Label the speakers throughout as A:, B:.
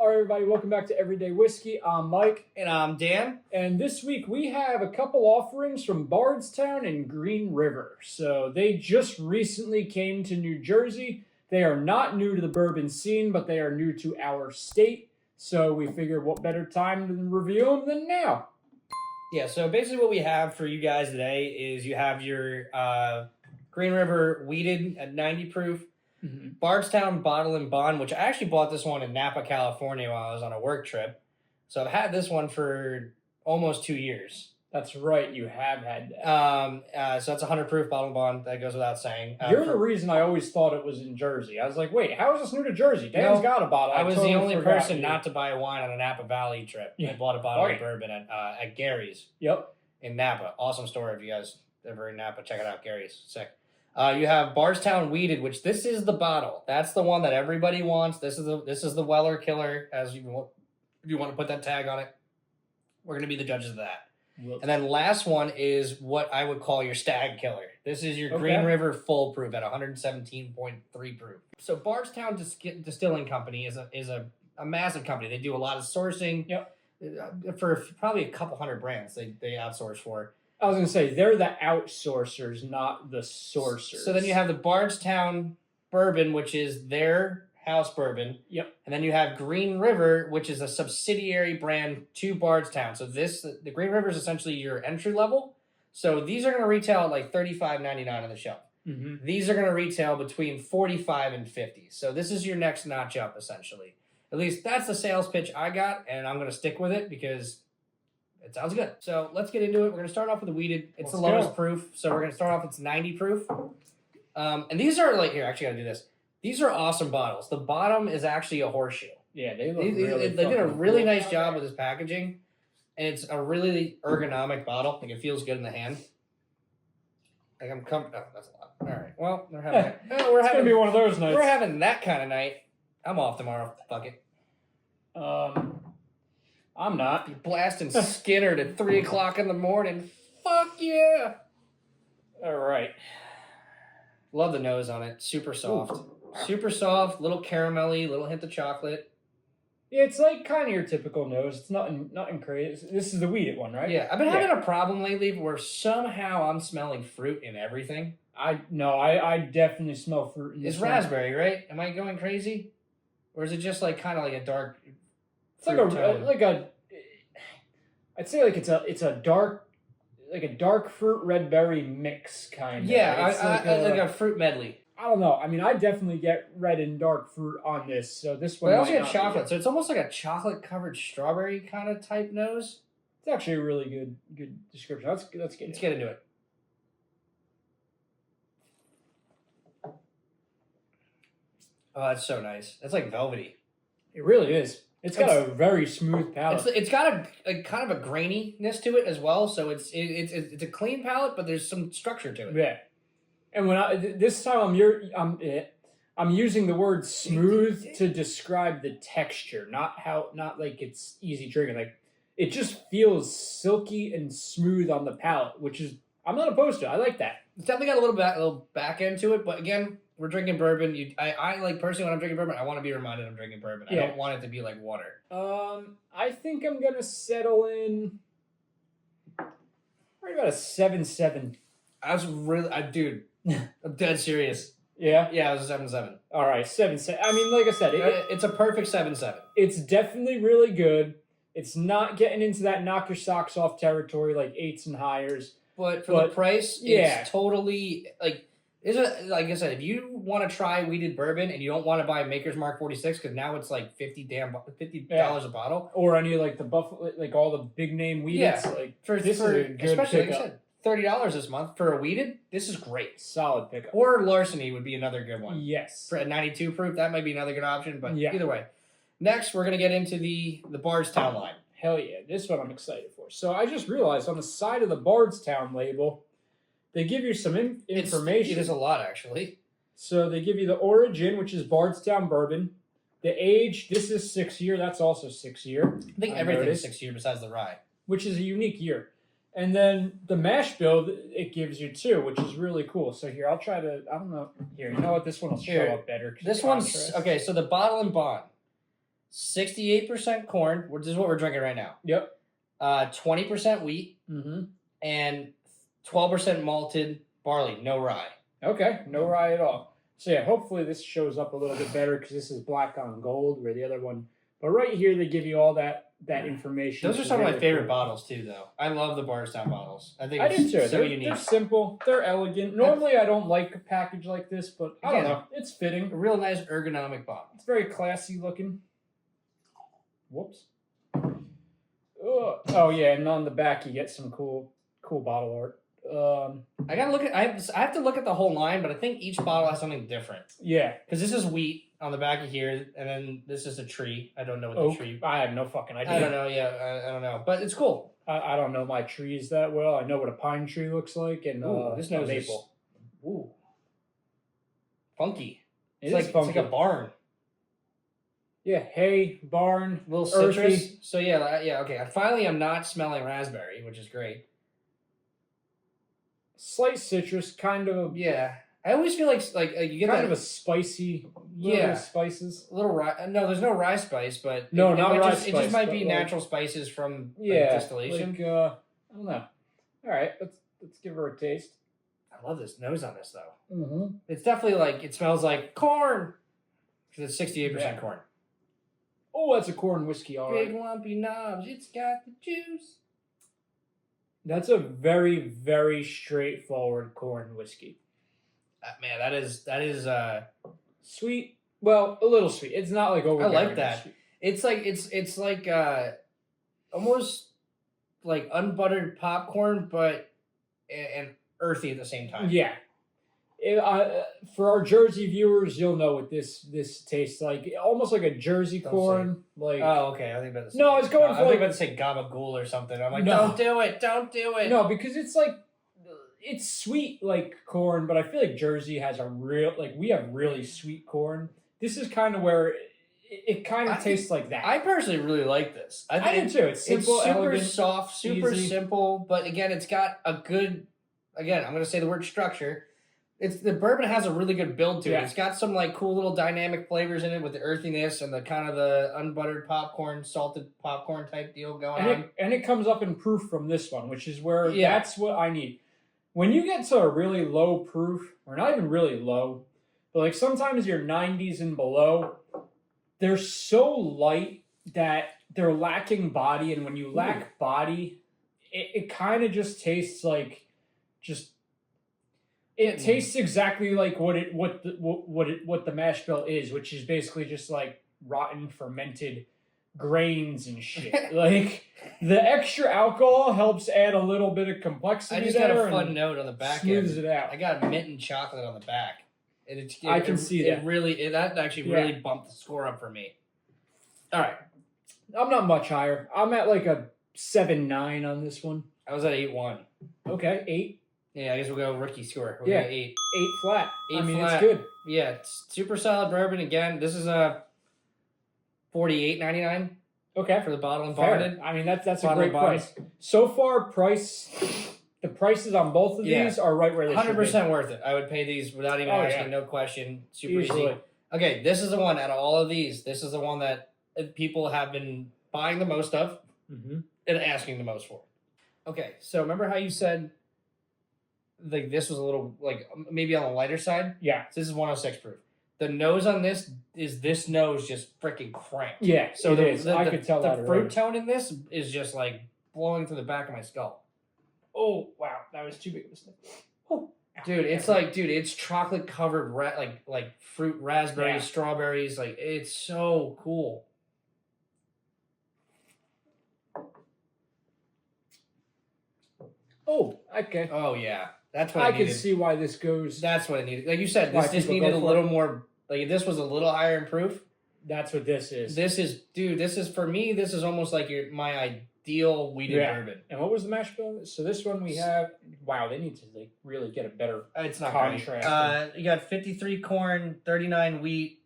A: All right, everybody, welcome back to Everyday Whiskey. I'm Mike.
B: And I'm Dan.
A: And this week we have a couple offerings from Bardstown and Green River. So they just recently came to New Jersey. They are not new to the bourbon scene, but they are new to our state. So we figured what better time to review them than now.
B: Yeah, so basically what we have for you guys today is you have your Green River Wheated at 90 proof, Bardstown Bottle and Bond, which I actually bought this one in Napa, California while I was on a work trip. So I've had this one for almost 2 years.
A: That's right, you have had that.
B: So that's 100 proof Bottle and Bond. That goes without saying.
A: You're the reason I always thought it was in Jersey. I was like, wait, how is this new to Jersey? Dan's got a bottle.
B: I was totally the only person not to buy a wine on a Napa Valley trip.
A: Yeah.
B: I bought a bottle of bourbon at Gary's.
A: Yep.
B: In Napa. Awesome store. If you guys ever in Napa, check it out. Gary's. Sick. You have Bardstown Wheated, which this is the bottle. That's the one that everybody wants. This is the Weller Killer, as if you want to put that tag on it. We're going to be the judges of that. And then last one is what I would call your Stag Killer. This is your Green River Full Proof at 117.3 proof. So Bardstown Distilling Company is a massive company. They do a lot of sourcing.
A: Yep.
B: For probably a couple hundred brands they outsource for.
A: I was going to say, they're the outsourcers, not the sourcers.
B: So then you have the Bardstown Bourbon, which is their house bourbon.
A: Yep.
B: And then you have Green River, which is a subsidiary brand to Bardstown. So the Green River is essentially your entry level. So these are going to retail at like $35.99 on the shelf.
A: Mm-hmm.
B: These are going to retail between $45 and $50. So this is your next notch up, essentially. At least that's the sales pitch I got, and I'm going to stick with it because it sounds good. So let's get into it. We're going to start off with the Wheated. It's the lowest proof, so we're going to start off, it's 90 proof. And these are like, here, I actually got to do this. These are awesome bottles. The bottom is actually a horseshoe.
A: Yeah, they look really
B: They did a really nice job with this packaging, and it's a really ergonomic bottle. Like, it feels good in the hand. Like, I'm comfortable. Oh, that's a lot. All right. Well, they're having
A: it's going to be one of those nights.
B: We're having that kind of night. I'm off tomorrow. Fuck it.
A: I'm not.
B: You're blasting Skinner at 3 o'clock in the morning. Fuck yeah.
A: All right.
B: Love the nose on it. Super soft. Ooh. Super soft, little caramelly, little hint of chocolate.
A: Yeah, it's like kind of your typical nose. It's nothing crazy. This is the Wheated one, right?
B: Yeah, I've been having a problem lately where somehow I'm smelling fruit in everything.
A: I definitely smell fruit in this
B: It's raspberry, right? Am I going crazy? Or is it just like kind of like a dark
A: It's I'd say like it's a dark fruit red berry mix kind of.
B: Yeah, like a fruit medley.
A: I don't know. I mean, I definitely get red and dark fruit on this, so this one.
B: But I also get chocolate, so it's almost like a chocolate covered strawberry kind of type nose.
A: It's actually a really good description. Let's get
B: into it. Oh, that's so nice. That's like velvety.
A: It really is. It's got a very smooth palate.
B: It's got a kind of a graininess to it as well. So it's a clean palate, but there's some structure to it.
A: Yeah. And this time I'm using the word smooth to describe the texture, not like it's easy drinking. Like, it just feels silky and smooth on the palate, which is I'm not opposed to. I like that.
B: It's definitely got a little back end to it, but again, we're drinking bourbon. I like personally when I'm drinking bourbon, I want to be reminded I'm drinking bourbon. Yeah. I don't want it to be like water.
A: I think I'm gonna settle in right about a 7.7.
B: I was really, dude, I'm dead serious.
A: Yeah,
B: yeah, it was a 7.7.
A: All right, 7.7. I mean, like I said,
B: it's a perfect 7.7.
A: It's definitely really good. It's not getting into that knock your socks off territory like 8s and higher's.
B: But for the price, it's totally like. Like I said, if you want to try Wheated bourbon and you don't want to buy Maker's Mark 46 because now it's like $50 a bottle,
A: or any like the Buffalo, like all the big name Wheateds, like this is a good
B: especially
A: pickup.
B: Like I said, $30 this month for a Wheated. This is great,
A: solid pickup.
B: Or Larceny would be another good one.
A: Yes,
B: for a 92 proof, that might be another good option. But either way, next we're gonna get into the Bardstown line.
A: Hell yeah, this is what I'm excited for. So I just realized on the side of the Bardstown label, they give you some information.
B: It is a lot, actually.
A: So they give you the origin, which is Bardstown bourbon. The age, this is 6 year. That's also 6 year.
B: I think everything's 6 year besides the rye.
A: Which is a unique year. And then the mash bill, it gives you too, which is really cool. So here, I'll try to, I don't know. Here, you know what? This one will show up better.
B: This one's, okay, so the Bottle and Bond. 68% corn, which is what we're drinking right now.
A: Yep.
B: 20% wheat,
A: Mm-hmm.
B: and 12% malted barley, no rye.
A: Okay, no rye at all. So yeah, hopefully this shows up a little bit better because this is black on gold, where the other one. But right here, they give you all that information.
B: Those are some of my favorite bottles too, though. I love the Bardstown bottles. I think
A: I do
B: it's
A: too.
B: so
A: They're,
B: unique.
A: they're simple. They're elegant. Normally, I don't like a package like this, but I don't
B: Again,
A: know. It's fitting.
B: A real nice ergonomic bottle.
A: It's very classy looking. Whoops. Ugh. Oh yeah, and on the back you get some cool bottle art.
B: I gotta look at. I have to look at the whole line, but I think each bottle has something different.
A: Yeah,
B: because this is wheat on the back of here, and then this is a tree. I don't know what the tree.
A: I have no fucking idea.
B: I don't know. Yeah, I don't know, but it's cool.
A: I don't know my trees that well. I know what a pine tree looks like, and
B: This nose
A: maple.
B: Ooh, funky.
A: It's
B: like
A: funky.
B: It's like a barn.
A: Yeah, hay, barn,
B: Little
A: earthy.
B: citrus. So yeah. Okay. Finally, I'm not smelling raspberry, which is great.
A: Slight citrus, kind of.
B: Yeah, I always feel like you get
A: kind
B: that
A: of a spicy. Little bit of spices.
B: little rye. No, there's no rye spice, but
A: No, not rye
B: It
A: spice,
B: just might
A: but
B: be
A: like-
B: natural spices from distillation.
A: Like, I don't know. All right, let's give her a taste.
B: I love this nose on this though.
A: Mm-hmm.
B: It's definitely like it smells like corn because it's 68%
A: Yeah.
B: corn.
A: Oh, that's a corn whiskey, all right.
B: Big lumpy knobs. It's got the juice.
A: That's a very, very straightforward corn whiskey.
B: Man, that is
A: Sweet. Well, a little sweet. It's not like overbearing.
B: I like that.
A: sweet.
B: It's like almost like unbuttered popcorn, but and earthy at the same time.
A: Yeah. For our Jersey viewers, you'll know what this tastes like. Almost like a Jersey
B: Don't
A: corn. Like
B: Oh, okay. I think about to say,
A: No, I was going for
B: I was
A: like-
B: about to say gabagool or something. I'm like,
A: No.
B: don't do it, don't do it.
A: no, because it's like it's sweet like corn, but I feel like Jersey has we have really sweet corn. This is kind of where it kind of tastes like that.
B: I personally really like this. I
A: I
B: think
A: do too. It's simple,
B: it's super
A: elegant.
B: soft, super
A: easy.
B: simple, but again, it's got a good. Again, I'm going to say the word structure. It's the bourbon has a really good build to
A: Yeah.
B: it. It's got some like cool little dynamic flavors in it with the earthiness and the kind of the unbuttered popcorn, salted popcorn type deal going on.
A: And it comes up in proof from this one, which is where
B: Yeah.
A: that's what I need. When you get to a really low proof, or not even really low, but like sometimes you're 90s and below, they're so light that they're lacking body, and when you lack body, it kind of just tastes like just. It tastes exactly like what the mash bill is, which is basically just like rotten fermented grains and shit. Like the extra alcohol helps add a little bit of complexity.
B: I just got
A: there
B: a fun
A: and
B: note on the back
A: smooths
B: end.
A: it out.
B: I got mint and chocolate on the back. And
A: I can see that.
B: That actually really bumped the score up for me. All right.
A: I'm not much higher. I'm at like a 7.9 on this one.
B: I was at 8-1.
A: Okay, 8.
B: Yeah, I guess we'll go rookie score. We'll
A: Yeah.
B: go 8.
A: 8 flat.
B: 8
A: I mean,
B: flat.
A: it's good.
B: Yeah, it's super solid bourbon. Again, this is a $48.99
A: Okay.
B: for the bottle and
A: Fair.
B: bonded.
A: I mean, that's a
B: Bottle
A: great
B: and bonded.
A: price. So far, the prices on both of
B: Yeah.
A: these are right where they should
B: 100% worth it. I would pay these without even
A: Oh,
B: asking,
A: yeah.
B: no question.
A: be.
B: Super
A: Easily.
B: easy. Okay, this is the one out of all of these. This is the one that people have been buying the most of
A: Mm-hmm.
B: and asking the most for. Okay, so remember how you said like this was a little like maybe on the lighter side?
A: Yeah.
B: So this is 106 proof. The nose on this nose just freaking cranked.
A: Yeah,
B: So
A: it is. I could tell
B: the
A: that
B: fruit
A: already.
B: tone in this is just like blowing through the back of my skull.
A: Oh, wow. That was too big of a sniff. Oh.
B: Dude, it's chocolate covered like fruit, raspberries,
A: Yeah.
B: strawberries. Like it's so cool.
A: Oh, okay.
B: Oh yeah, that's what
A: I
B: I
A: can
B: needed.
A: see why this goes.
B: That's what I needed. Like you said,
A: Why
B: this just
A: people go
B: needed a
A: for
B: little
A: it.
B: more. Like if this was a little higher in proof.
A: That's what this is.
B: This is for me. This is almost like my ideal weeded
A: Yeah.
B: bourbon.
A: And what was the mash bill? So this one we have. Wow, they need to like really get a better
B: It's not
A: contrast.
B: great. You got 53 corn, 39 wheat,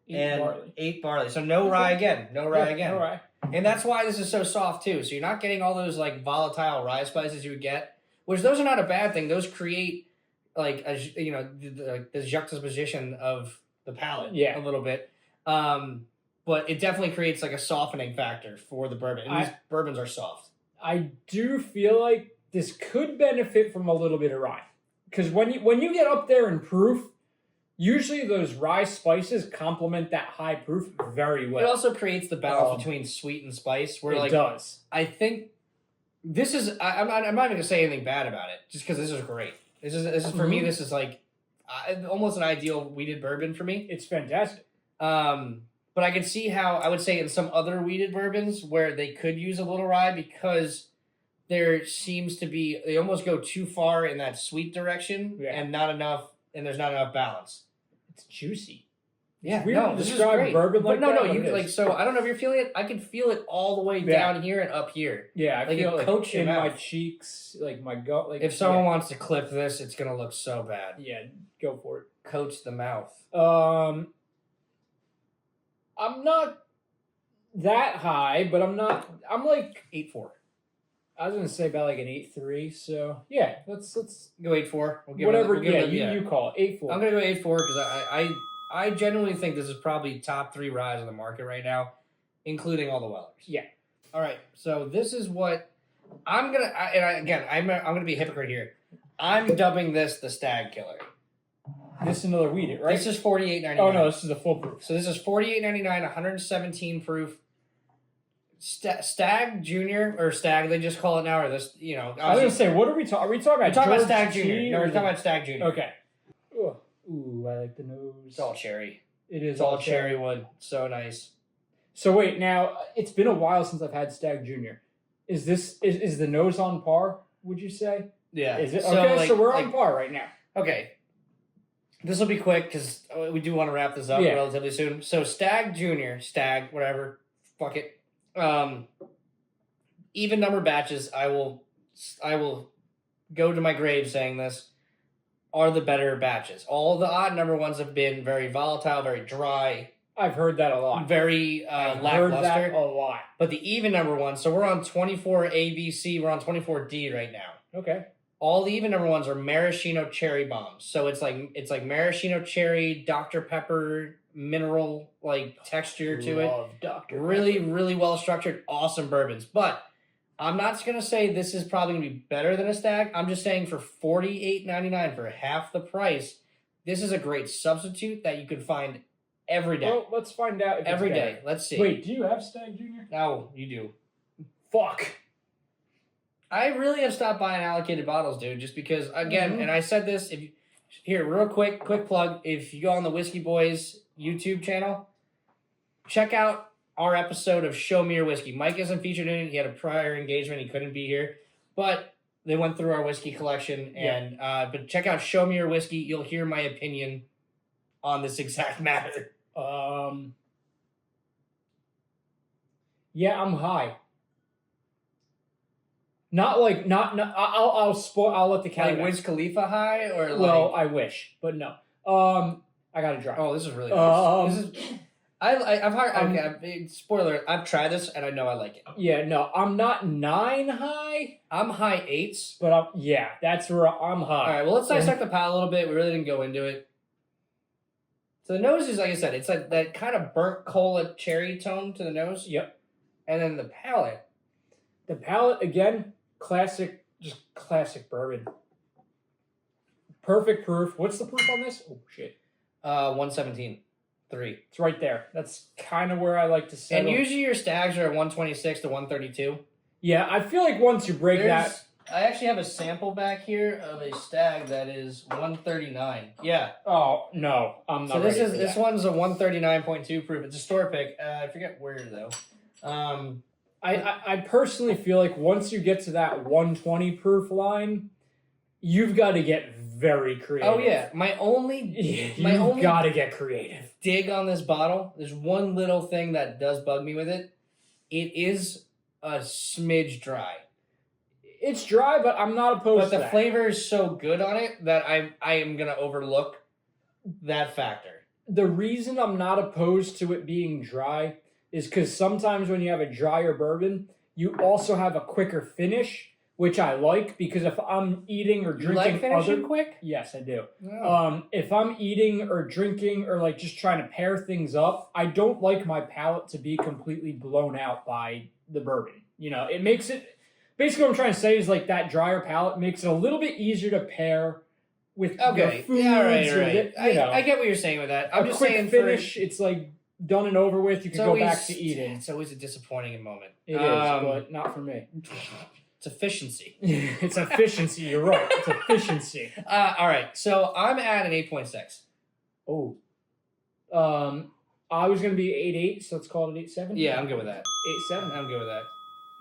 B: and
A: barley.
B: 8 barley. So no rye again. No rye
A: Yeah,
B: again.
A: all right.
B: And that's why this is so soft too. So you're not getting all those like volatile rye spices you would get, which those are not a bad thing. Those create like the juxtaposition of the palate
A: Yeah.
B: a little bit. but it definitely creates like a softening factor for the bourbon. And these bourbons are soft.
A: I do feel like this could benefit from a little bit of rye, because when you get up there in proof, usually those rye spices complement that high proof very well.
B: It also creates the balance between sweet and spice. Where
A: it does.
B: I think this is. I'm not even gonna say anything bad about it, just because this is great. This is for me. This is like almost an ideal wheated bourbon for me.
A: It's fantastic.
B: But I can see how I would say in some other wheated bourbons where they could use a little rye, because there seems to be, they almost go too far in that sweet direction and there's not enough balance.
A: It's juicy.
B: Yeah,
A: this is great. Bourbon like
B: so I don't know if you're feeling it. I can feel it all the way down here and up here.
A: Yeah, I feel it
B: coats
A: in my cheeks, like my gut. Like
B: if someone wants to clip this, it's gonna look so bad.
A: Yeah, go for it.
B: Coats the mouth.
A: I'm not that high, but I'm like
B: 8.4.
A: I was gonna say about like an 8.3. So yeah, let's
B: go 8.4.
A: You call it 8.4.
B: I'm gonna go 8.4 because I genuinely think this is probably top 3 ryes on the market right now, including all the Wellers.
A: Yeah.
B: All right. So this is what I'm gonna. I'm gonna be a hypocrite here. I'm dubbing this the Stag Killer.
A: This is another wheated, right?
B: This is $48.99.
A: Oh no, this is a full proof.
B: So this is $48.99, 117 proof. Stag Junior or Stag, they just call it now, or this, I was
A: gonna say, what are we talking? Are we talking about?
B: We're talking about Stag Junior. No, we're talking about Stag Junior.
A: Okay. Ooh, I like the nose.
B: It's all cherry.
A: It is.
B: It's all cherry wood. So nice.
A: So wait, now it's been a while since I've had Stag Junior. Is the nose on par? Would you say?
B: Yeah.
A: Is it okay? So we're on par right now.
B: Okay. This will be quick because we do want to wrap this up relatively soon. So Stag Junior, Stag, whatever, fuck it. Even number batches, I will go to my grave saying this, are the better batches. All the odd number ones have been very volatile, very dry.
A: I've heard that a lot.
B: Very lackluster.
A: Heard that a lot.
B: But the even number ones, so we're on 24 ABC, we're on 24D right now.
A: Okay.
B: All the even number ones are maraschino cherry bombs. So it's like maraschino cherry, Dr. Pepper, mineral texture to it.
A: Dr.
B: Really, really well structured, awesome bourbons. But I'm not gonna say this is probably gonna be better than a Stag. I'm just saying for $48.99 for half the price, this is a great substitute that you can find every day.
A: Well, let's find out if
B: every
A: it's
B: day. Let's see.
A: Wait, do you have Stag Junior?
B: No, you do.
A: Fuck.
B: I really have stopped buying allocated bottles, dude, just because, again, and I said this, here, real quick plug, if you go on the Whiskey Boys YouTube channel, check out our episode of Show Me Your Whiskey. Mike isn't featured in it. He had a prior engagement. He couldn't be here. But they went through our whiskey collection. And but check out Show Me Your Whiskey. You'll hear my opinion on this exact matter.
A: Yeah, I'm high. Not I'll let the cat.
B: Like Wiz Khalifa high or like.
A: Well, I wish, but no. I gotta drive.
B: Oh, this is really nice. This is. I've heard. Okay, spoiler. I've tried this and I know I like it.
A: Yeah, no, I'm not 9 high.
B: I'm high 8s,
A: but that's where I'm high.
B: All right, well, let's dissect the palate a little bit. We really didn't go into it. So the nose is, like I said, it's like that kind of burnt cola cherry tone to the nose.
A: Yep.
B: And then the palate.
A: The palate again, classic bourbon. Perfect proof. What's the proof on this? Oh shit.
B: 117.3.
A: It's right there. That's kind of where I like to settle.
B: And usually your Stags are 126 to 132.
A: Yeah, I feel like once you break that.
B: I actually have a sample back here of a Stag that is 139. Yeah.
A: Oh no, I'm not.
B: So this one's a 139.2 proof. It's a store pick. I forget where though.
A: I personally feel like once you get to that 120 proof line, you've got to get very creative.
B: Oh yeah, my only
A: gotta get creative.
B: Dig on this bottle. There's one little thing that does bug me with it. It is a smidge dry.
A: It's dry, but I'm not opposed to that.
B: But the flavor is so good on it that I am gonna overlook that factor.
A: The reason I'm not opposed to it being dry is because sometimes when you have a drier bourbon, you also have a quicker finish, which I like because if I'm eating or
B: You like
A: drinking
B: finishing quick?
A: yes, I do.
B: No.
A: If I'm eating or drinking or like just trying to pair things up, I don't like my palate to be completely blown out by the bourbon. It makes it basically what I'm trying to say is like that drier palate makes it a little bit easier to pair with your foods.
B: Yeah, right.
A: or
B: I get what you're saying with that. I'm
A: a
B: just
A: quick
B: saying
A: finish. It's like done and over with. You can go back to eating.
B: It's always a disappointing moment.
A: It is, but not for me.
B: It's efficiency.
A: It's efficiency. You're right. It's efficiency.
B: All right. So I'm at an 8.6.
A: Oh. I was gonna be 8.8, so let's call it 8.7.
B: Yeah, I'm good with that.
A: 8.7.
B: I'm good with that.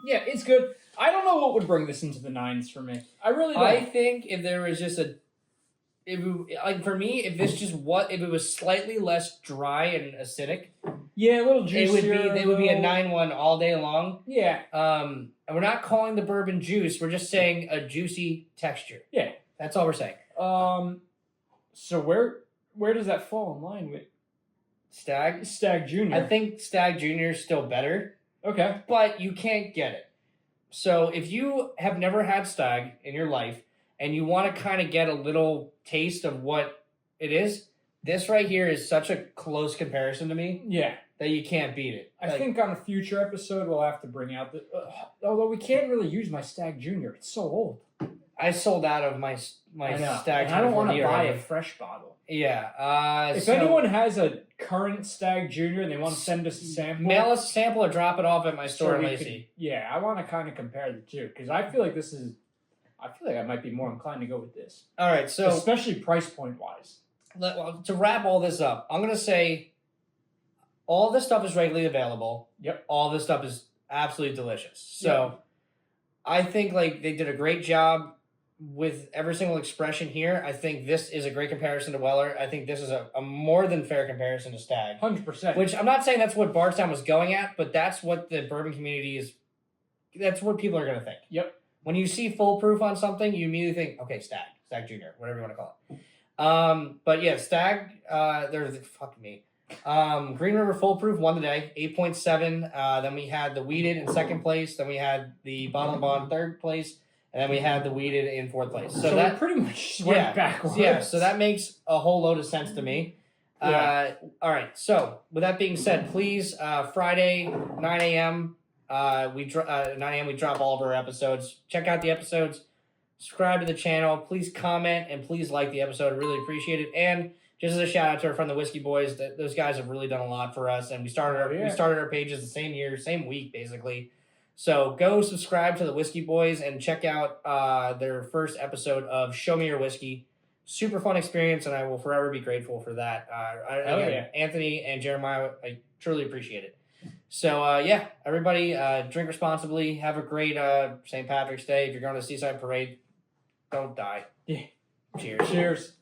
A: Yeah, it's good. I don't know what would bring this into the 9s for me. I really don't.
B: I think if there was just for me, if it was slightly less dry and acidic,
A: yeah, a little juicier.
B: It would be a 9.1 all day long.
A: Yeah.
B: And we're not calling the bourbon juice. We're just saying a juicy texture.
A: Yeah.
B: That's all we're saying.
A: So where does that fall in line with Stag Junior?
B: I think Stag Junior is still better.
A: Okay.
B: But you can't get it. So if you have never had Stag in your life and you want to kind of get a little taste of what it is, this right here is such a close comparison to me.
A: Yeah.
B: That you can't beat it.
A: I think on a future episode we'll have to bring out although we can't really use my Stag Junior. It's so old.
B: I sold out of my Stag Junior.
A: I don't want to buy a fresh bottle.
B: Yeah.
A: If anyone has a current Stag Junior and they want to send us a sample,
B: mail us a sample or drop it off at my store in Lacey.
A: I want to kind of compare the two because I feel like I might be more inclined to go with this.
B: All right, so
A: especially price point wise.
B: To wrap all this up, I'm gonna say all this stuff is readily available.
A: Yep.
B: All this stuff is absolutely delicious. So I think like they did a great job with every single expression here. I think this is a great comparison to Weller. I think this is a more than fair comparison to Stag.
A: 100%.
B: Which I'm not saying that's what Bardstown was going at, but that's what the bourbon community is. That's what people are going to think.
A: Yep.
B: When you see foolproof on something, you immediately think, okay, Stag Junior, whatever you want to call it. But yeah, Stag, fuck me. Green River Foolproof won the day, 8.7. Then we had the Weeded in second place. Then we had the Bottle and Bond third place. And then we had the Weeded in fourth place. So that
A: pretty much went backwards.
B: Yeah, so that makes a whole load of sense to me.
A: Yeah.
B: All right, so with that being said, please, Friday, 9 a.m., 9 a.m. we drop all of our episodes. Check out the episodes. Subscribe to the channel. Please comment and please like the episode. I really appreciate it. And just as a shout out to our friend the Whiskey Boys, those guys have really done a lot for us. And we started our pages the same year, same week, basically. So go subscribe to the Whiskey Boys and check out their first episode of Show Me Your Whiskey. Super fun experience, and I will forever be grateful for that. Anthony and Jeremiah, I truly appreciate it. So, everybody drink responsibly. Have a great St. Patrick's Day. If you're going to the Seaside Parade, don't die.
A: Yeah.
B: Cheers.
A: Cheers.